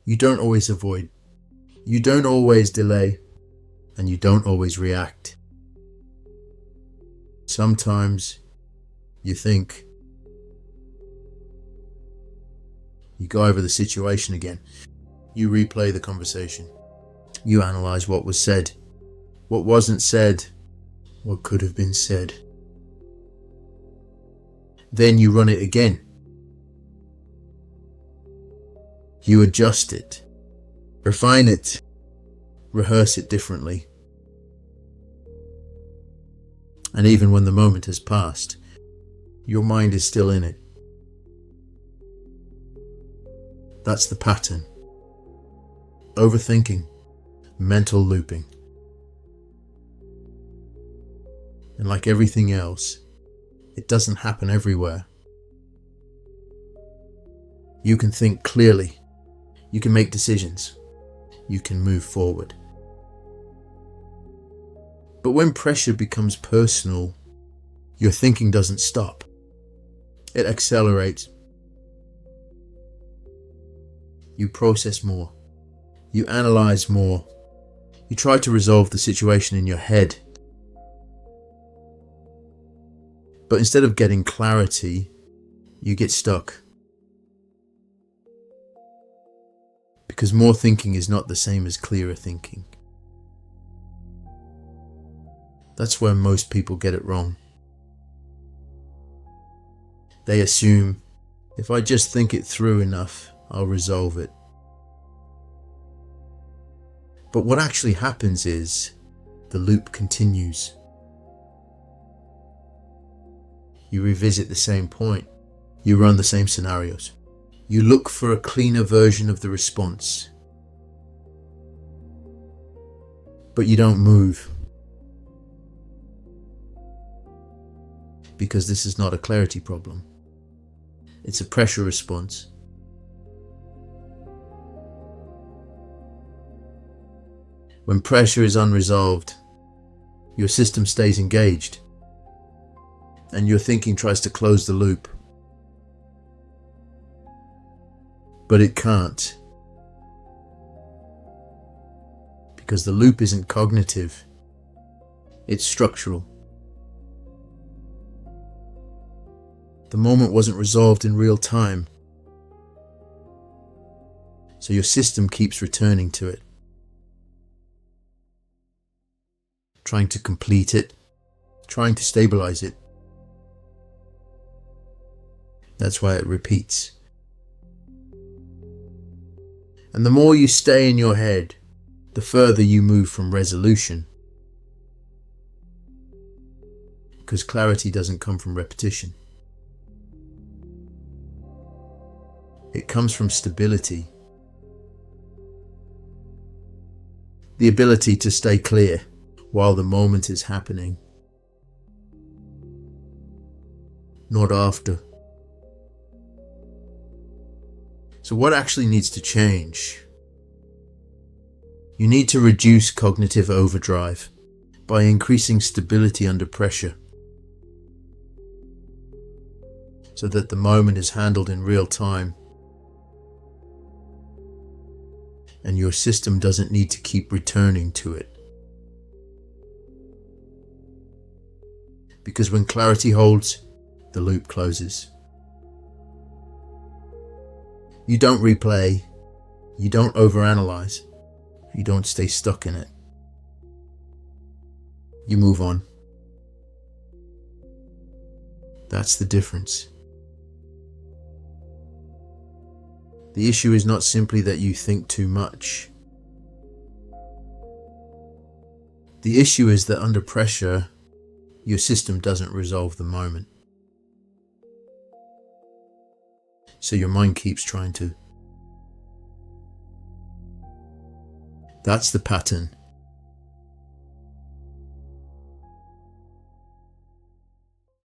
You don't always avoid. You don't always delay. And you don't always react. Sometimes you think. You go over the situation again. You replay the conversation. You analyze what was said, what wasn't said, what could have been said. Then you run it again. You adjust it, refine it, rehearse it differently. And even when the moment has passed, your mind is still in it. That's the pattern. Overthinking, mental looping. And like everything else, it doesn't happen everywhere. You can think clearly. You can make decisions. You can move forward. But when pressure becomes personal, your thinking doesn't stop. It accelerates. You process more. You analyze more. You try to resolve the situation in your head. But instead of getting clarity, you get stuck. Because more thinking is not the same as clearer thinking. That's where most people get it wrong. They assume, if I just think it through enough, I'll resolve it. But what actually happens is, the loop continues. You revisit the same point. You run the same scenarios. You look for a cleaner version of the response. But you don't move. Because this is not a clarity problem. It's a pressure response. When pressure is unresolved, your system stays engaged, and your thinking tries to close the loop. But it can't. Because the loop isn't cognitive, it's structural. The moment wasn't resolved in real time, so your system keeps returning to it, trying to complete it, trying to stabilize it. That's why it repeats. And the more you stay in your head, the further you move from resolution. Because clarity doesn't come from repetition. It comes from stability. The ability to stay clear while the moment is happening. Not after. So what actually needs to change? You need to reduce cognitive overdrive by increasing stability under pressure, so that the moment is handled in real time and your system doesn't need to keep returning to it. Because when clarity holds, the loop closes. You don't replay, you don't overanalyze, you don't stay stuck in it. You move on. That's the difference. The issue is not simply that you think too much. The issue is that under pressure, your system doesn't resolve the moment. So your mind keeps trying to. That's the pattern.